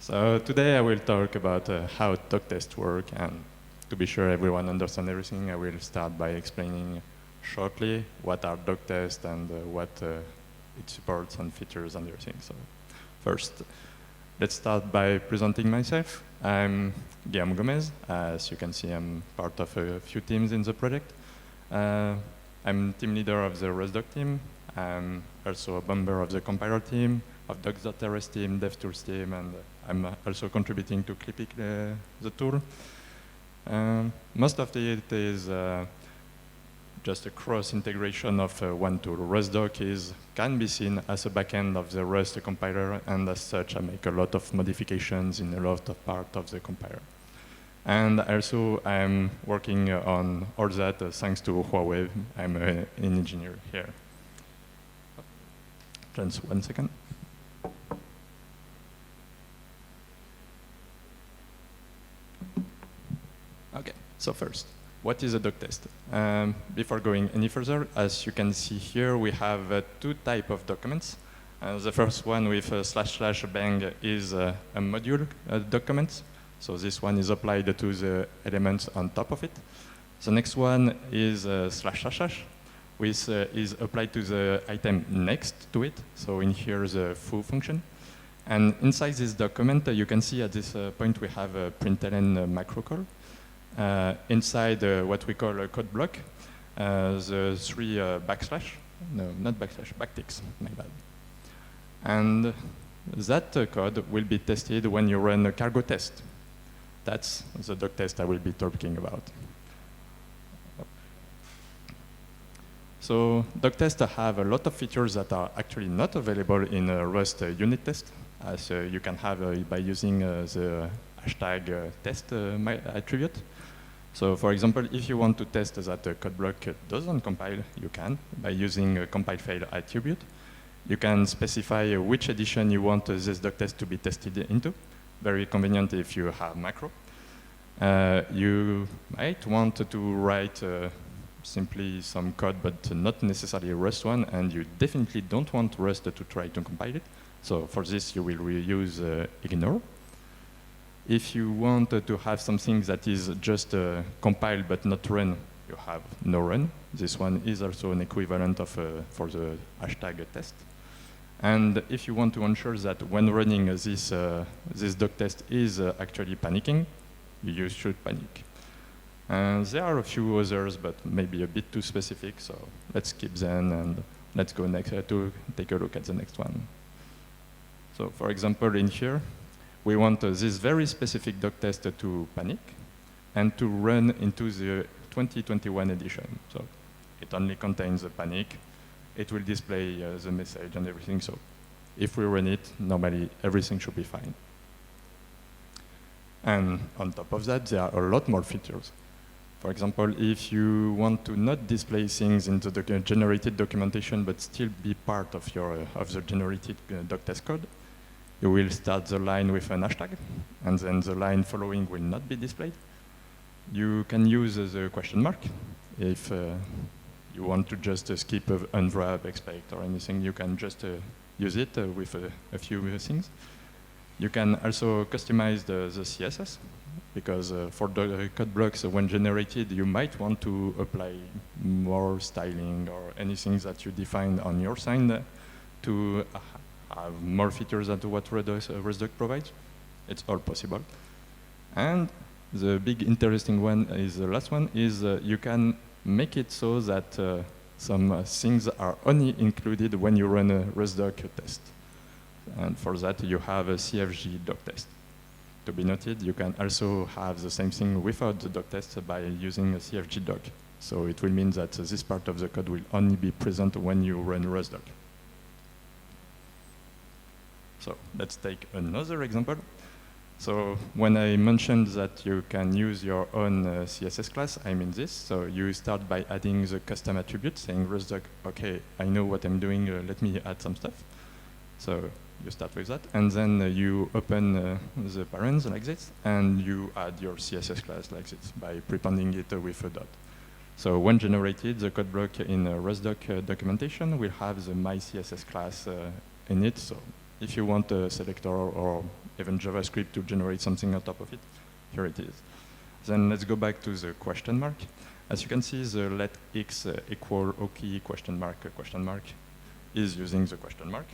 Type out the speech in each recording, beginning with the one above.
So today I will talk about how Doctests work, and to be sure everyone understands everything, I will start by explaining shortly what are Doctests and what it supports and features and everything. So first, let's start by presenting myself. I'm Guillaume Gomez. As you can see, I'm part of a few teams in the project. I'm team leader of the Rustdoc team. I'm also a member of the compiler team, of Doctests team, DevTools team, and I'm also contributing to Clippy, the tool. Most of it is just a cross-integration of one tool. Rustdoc can be seen as a backend of the Rust compiler, and as such, I make a lot of modifications in a lot of parts of the compiler. And also, I'm working on all that thanks to Huawei. I'm an engineer here. Just 1 second. Okay, so first, what is a doc test? Before going any further, as you can see here, we have two types of documents. The first one with //bang is a module document. So this one is applied to the elements on top of it. The next one is //, which is applied to the item next to it. So in here, the foo function. And inside this document, you can see at this point we have a println macro call. Inside what we call a code block, the three backticks, my bad. And that code will be tested when you run a cargo test. That's the doc test I will be talking about. So doc tests have a lot of features that are actually not available in a Rust unit test, as you can have by using the hashtag test attribute. So for example, if you want to test that the code block doesn't compile, you can by using a compile fail attribute. You can specify which edition you want this doc test to be tested into. Very convenient if you have macro. You might want to write simply some code, but not necessarily a Rust one, and you definitely don't want Rust to try to compile it. So for this, you will use ignore. If you want to have something that is just compiled but not run, you have no run. This one is also an equivalent of for the hashtag test. And if you want to ensure that when running this doc test is actually panicking, you should panic. There are a few others, but maybe a bit too specific, so let's skip them and let's go next to take a look at the next one. So for example, in here, we want this very specific doc test to panic and to run into the 2021 edition. So it only contains a panic. It will display the message and everything. So if we run it, normally everything should be fine. And on top of that, there are a lot more features. For example, if you want to not display things into the generated documentation, but still be part of the generated doc test code, you will start the line with an hashtag, and then the line following will not be displayed. You can use the question mark. If you want to just skip unwrap, expect, or anything, you can just use it with a few things. You can also customize the CSS, because for the code blocks, when generated, you might want to apply more styling or anything that you define on your side to have more features than what Rustdoc provides. It's all possible. And the big interesting one is the last one, is you can make it so that some things are only included when you run a Rustdoc test. And for that, you have a CFG doc test. To be noted, you can also have the same thing without the doc test by using a CFG doc. So it will mean that this part of the code will only be present when you run Rustdoc. So let's take another example. So when I mentioned that you can use your own CSS class, I mean this. So you start by adding the custom attribute, saying Rustdoc, OK, I know what I'm doing, let me add some stuff. So you start with that, and then you open the parents like this, and you add your CSS class like this by prepending it with a dot. So when generated, the code block in Rustdoc documentation will have the my CSS class in it. So if you want a selector or even JavaScript to generate something on top of it. Here it is. Then let's go back to the question mark. As you can see, the let x equal OK question mark is using the question mark.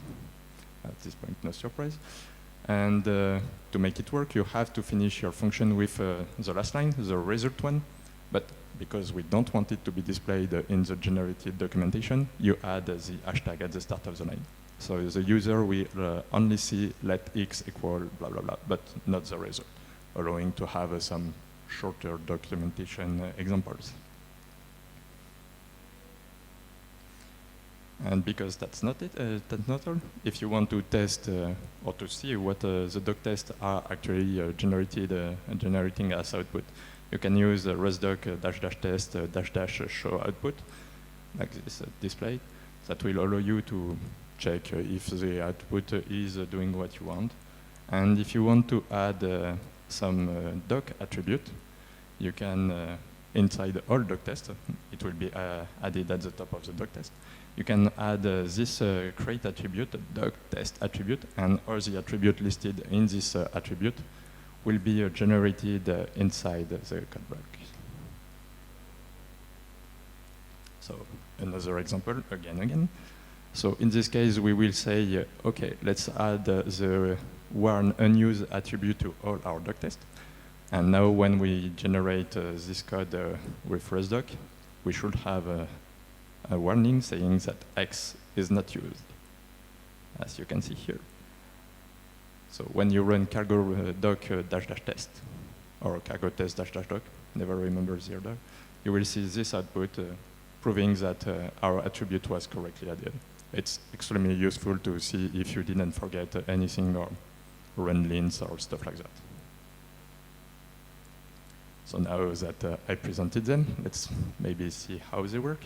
At this point, no surprise. And to make it work, you have to finish your function with the last line, the result one. But because we don't want it to be displayed in the generated documentation, you add the hashtag at the start of the line. So the user will only see let x equal blah, blah, blah, but not the result, allowing to have some shorter documentation examples. And because that's not all, if you want to test or to see what the doc tests are actually generating as output, you can use Rustdoc --test --show output, like this display, that will allow you to check if the output is doing what you want. And if you want to add some doc attribute, you can, inside all doc tests, it will be added at the top of the doc test. You can add this create attribute, doc test attribute, and all the attribute listed in this attribute will be generated inside the code block. So another example, again. So in this case, we will say, okay, let's add the warn unused attribute to all our doc tests. And now when we generate this code with Rustdoc, we should have a warning saying that X is not used, as you can see here. So when you run cargo doc --test or cargo test --doc, never remember the order, you will see this output proving that our attribute was correctly added. It's extremely useful to see if you didn't forget anything or run lints or stuff like that. So now that I presented them, let's maybe see how they work.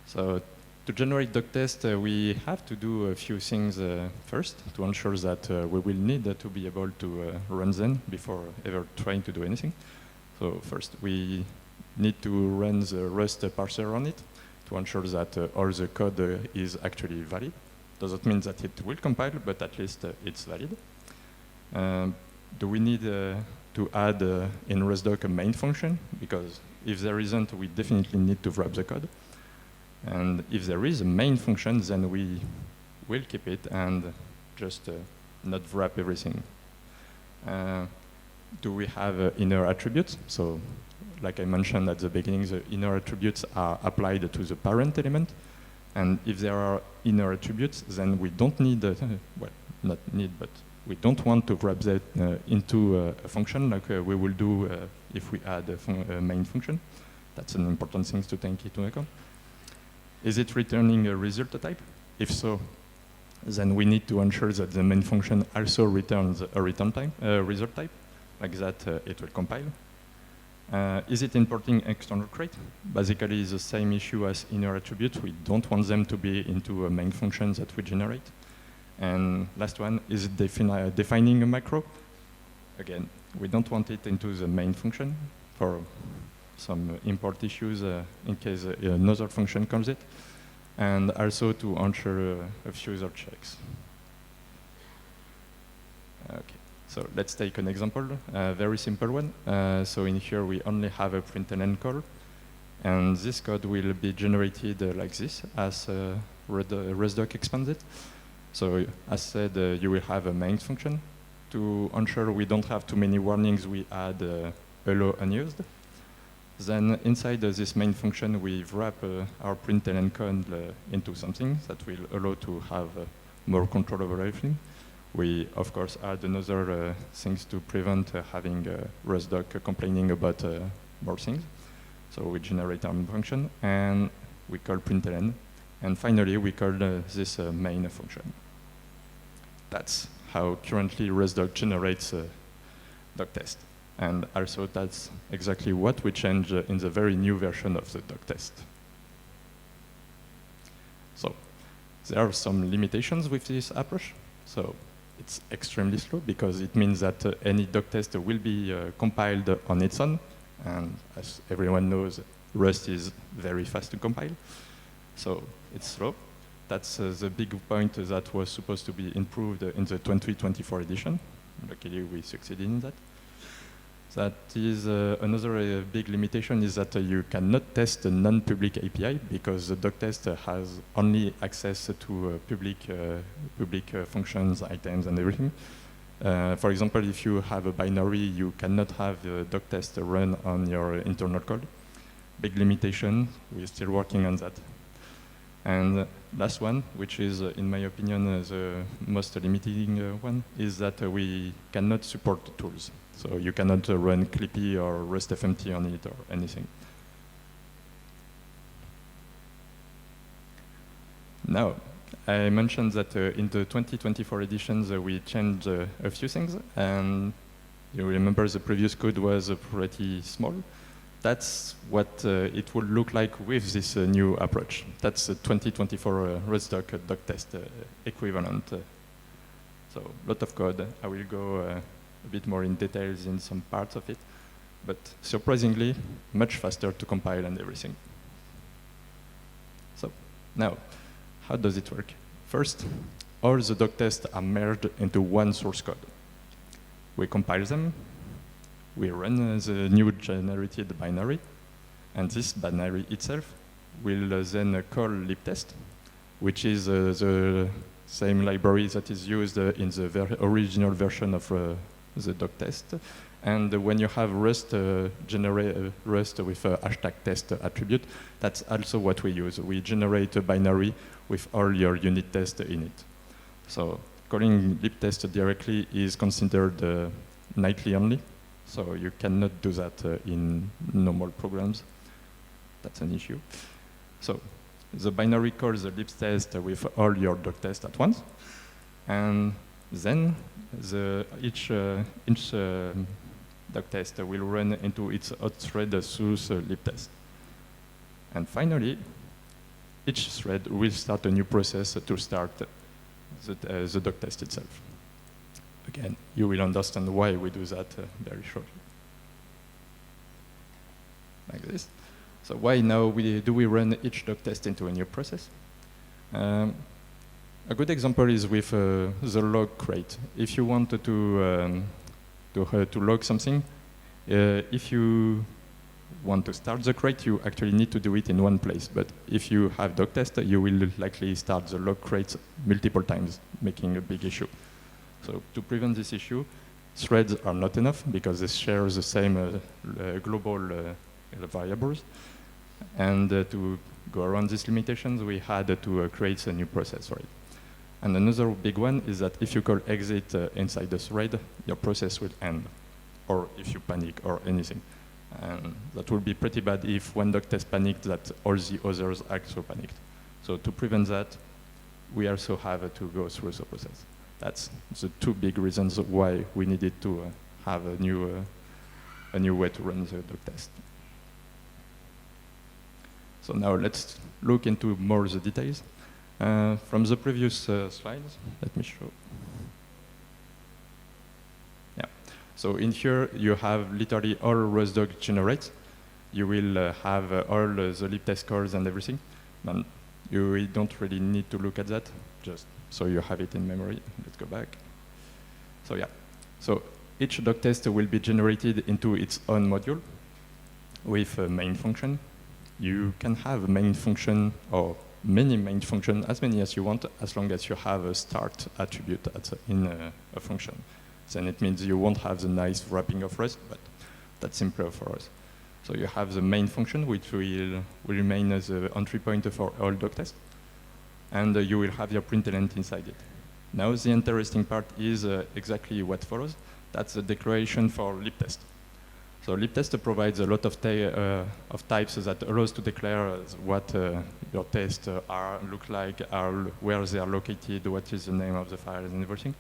So to generate doc test, we have to do a few things first to ensure that we will need to be able to run them before ever trying to do anything. So first, we need to run the Rust parser on it to ensure that all the code is actually valid. Doesn't mean that it will compile, but at least it's valid. Do we need to add in Rustdoc a main function? Because if there isn't, we definitely need to wrap the code. And if there is a main function, then we will keep it and just not wrap everything. Do we have inner attributes? So like I mentioned at the beginning, the inner attributes are applied to the parent element. And if there are inner attributes, then we don't need, well, not need, but we don't want to wrap that into a function like we will do if we add a main function. That's an important thing to take into account. Is it returning a result type? If so, then we need to ensure that the main function also returns a return type, result type, like that it will compile. Is it importing external crate? Basically, it's the same issue as inner attributes. We don't want them to be into a main function that we generate. And last one, is it defining a macro? Again, we don't want it into the main function for some import issues in case another function comes in, and also to ensure a few other checks. Okay, so let's take an example, a very simple one. So in here we only have a println call, and this code will be generated like this as Rustdoc expands it. So as said, you will have a main function. To ensure we don't have too many warnings, we add allow unused. Then inside this main function, we wrap our println code into something that will allow to have more control over everything. We, of course, add another things to prevent having Rustdoc complaining about more things. So we generate our function, and we call println. And finally, we call this main function. That's how currently Rustdoc generates doc test. And also that's exactly what we change in the very new version of the doc test. So there are some limitations with this approach. So it's extremely slow because it means that any doc test will be compiled on its own. And as everyone knows, Rust is very fast to compile. So it's slow. That's the big point that was supposed to be improved in the 2024 edition. luckily we succeeded in that. That is another big limitation is that you cannot test a non-public API because the Doctest has only access to public functions, items, and everything. For example, if you have a binary, you cannot have the Doctest run on your internal code. Big limitation. We're still working on that. And last one, which is, in my opinion, the most limiting one, is that we cannot support tools. So you cannot run Clippy or RustFMT on it or anything. Now, I mentioned that in the 2024 editions, we changed a few things. And you remember the previous code was pretty small. That's what it would look like with this new approach. That's the 2024 Rustdoc Doctest equivalent. So a lot of code. I will go a bit more in details in some parts of it, but surprisingly, much faster to compile and everything. So now, how does it work? First, all the Doctests are merged into one source code. We compile them, we run the new generated binary, and this binary itself will then call libtest, which is the same library that is used in the original version of the Doctest. And when you have Rust Rust with a hashtag test attribute, that's also what we use. We generate a binary with all your unit tests in it. So calling libtest directly is considered nightly only. So you cannot do that in normal programs. That's an issue. So the binary calls the libtest with all your Doctests at once. And then each Doctest will run into its hot thread through the libtest. And finally, each thread will start a new process to start the Doctest itself. Again, you will understand why we do that very shortly. Like this. So why now do we run each Doctest into a new process? A good example is with the log crate. If you want to log something, if you want to start the crate, you actually need to do it in one place. But if you have Doctest, you will likely start the log crate multiple times, making a big issue. So to prevent this issue, threads are not enough because they share the same global variables. And to go around these limitations, we had to create a new process for it. And another big one is that if you call exit inside the thread, your process will end, or if you panic or anything. And that will be pretty bad if one Doctest panicked that all the others also panicked. So to prevent that, we also have to go through the process. That's the two big reasons why we needed to have a new way to run the Doctest. So now let's look into more the details. From the previous slides, let me show. Yeah. So in here, you have literally all Rustdoc generates. You will have all the libtest calls and everything. And you don't really need to look at that, just so you have it in memory. Let's go back. So yeah. So each Doctest will be generated into its own module with a main function. You can have a main function or many main functions, as many as you want, as long as you have a start attribute in a function. Then it means you won't have the nice wrapping of Rust, but that's simpler for us. So you have the main function, which will remain as the entry point for all Doctests, and you will have your println inside it. Now the interesting part is exactly what follows. That's the declaration for libtest. So libtest provides a lot of types that allows to declare what your tests look like, where they are located, what is the name of the file, and everything.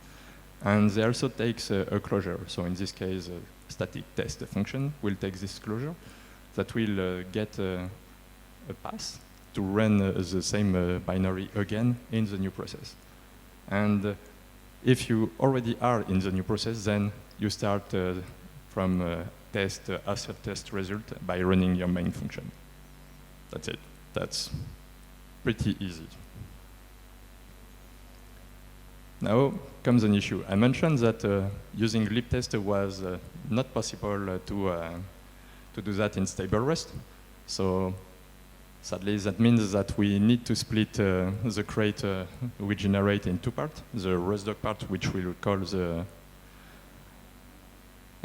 And they also takes a closure. So in this case, a static test function will take this closure that will get a pass to run the same binary again in the new process. And if you already are in the new process, then you start from test asset test result by running your main function. That's it. That's pretty easy. Now comes an issue. I mentioned that using libtest was not possible to do that in stable Rust. So sadly, that means that we need to split the crate we generate in two parts. The Rustdoc part, which we'll call the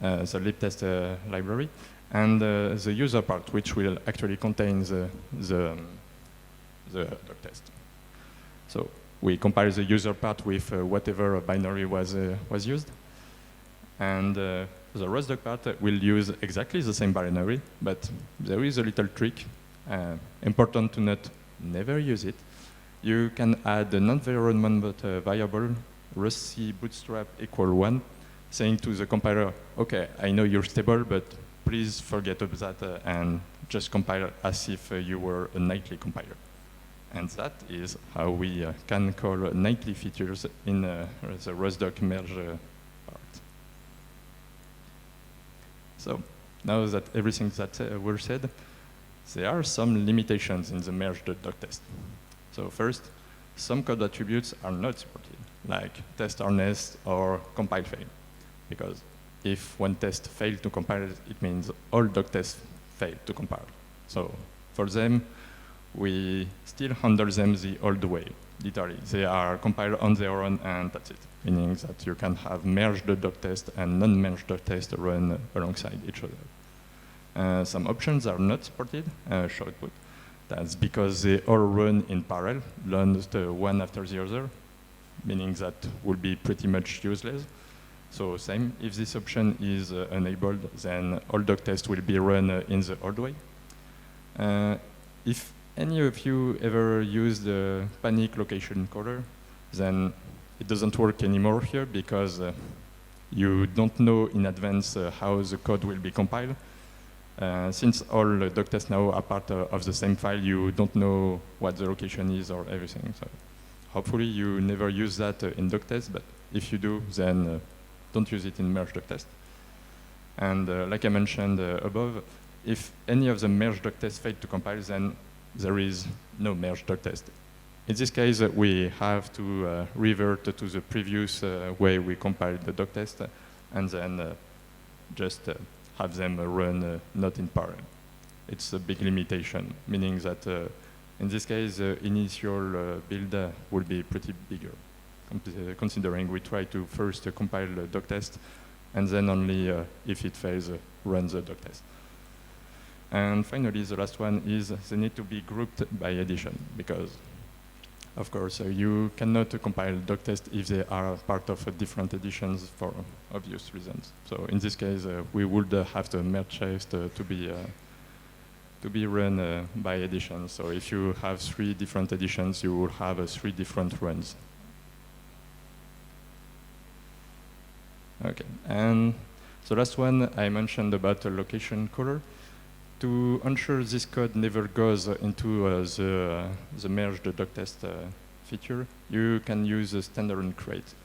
libtest library, and the user part, which will actually contain the doctest. So we compile the user part with whatever binary was used, and the Rustdoc part will use exactly the same binary, but there is a little trick. Important to note, never use it. You can add a non-environment variable rustc bootstrap equal 1, saying to the compiler, okay, I know you're stable, but please forget about that and just compile as if you were a nightly compiler. And that is how we can call nightly features in the Rustdoc merge part. So now that everything that were said, there are some limitations in the merged doctest. So first, some code attributes are not supported, like test harness or compile fail, because if one test failed to compile, it means all doctests failed to compile. So for them, we still handle them the old way, literally. They are compiled on their own, and that's it, meaning that you can have merged doctest and non-merged doctest run alongside each other. Some options are not supported, short put. That's because they all run in parallel, launched one after the other, meaning that will be pretty much useless. So same, if this option is enabled, then all doctests will be run in the old way. If any of you ever used the panic location caller, then it doesn't work anymore here because you don't know in advance how the code will be compiled. Since all doctests now are part of the same file, you don't know what the location is or everything. So hopefully you never use that in doctest, but if you do, then don't use it in merge doctest. And like I mentioned above, if any of the merge doctests fail to compile, then there is no merge doctest. In this case, we have to revert to the previous way we compiled the doctest, and then just have them run not in parallel. It's a big limitation, meaning that in this case, initial build will be pretty bigger, considering we try to first compile the doctest, and then only if it fails, run the doctest. And finally, the last one is they need to be grouped by edition, because of course, you cannot compile doctest if they are part of different editions for obvious reasons. So in this case, we would have the merge test to be run by edition. So if you have 3 different editions, you will have 3 different runs. Okay, and the last one I mentioned about the location caller. To ensure this code never goes into the merged doctest feature, you can use a standalone crate.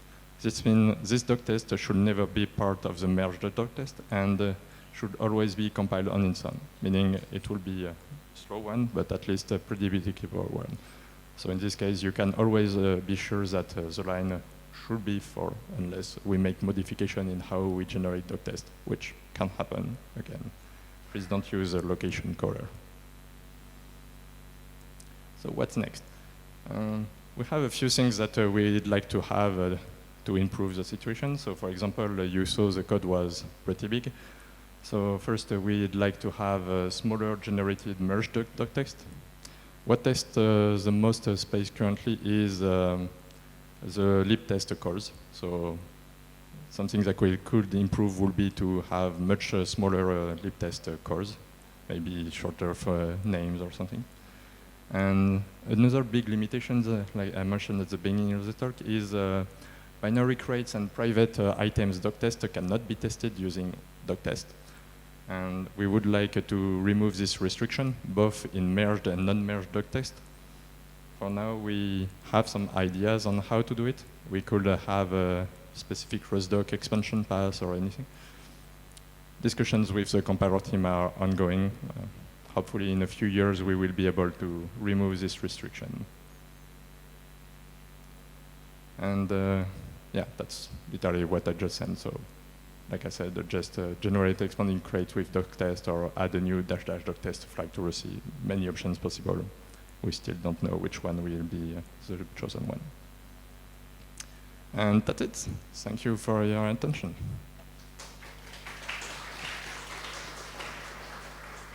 This means this doctest should never be part of the merged doctest and should always be compiled on its own, meaning it will be a slow one, but at least a predictable one. So in this case, you can always be sure that the line should be for, unless we make modification in how we generate doctest, which can happen again. Please don't use a location caller. So what's next? We have a few things that we'd like to have to improve the situation. So for example, you saw the code was pretty big. So first, we'd like to have a smaller generated merged doctext. What takes the most space currently is the libtest calls. So something that we could improve would be to have much smaller libtest cores, maybe shorter for names or something. And another big limitation, like I mentioned at the beginning of the talk, is binary crates and private items doctest cannot be tested using doctest. And we would like to remove this restriction, both in merged and non-merged doctest. For now, we have some ideas on how to do it. We could have a specific Rustdoc expansion path or anything. Discussions with the compiler team are ongoing. Hopefully in a few years we will be able to remove this restriction. And yeah, that's literally what I just sent. So like I said, just generate expanding crate with doctest or add a new dash doctest flag to receive. Many options possible. We still don't know which one will be the chosen one. And that's it. Thank you for your attention.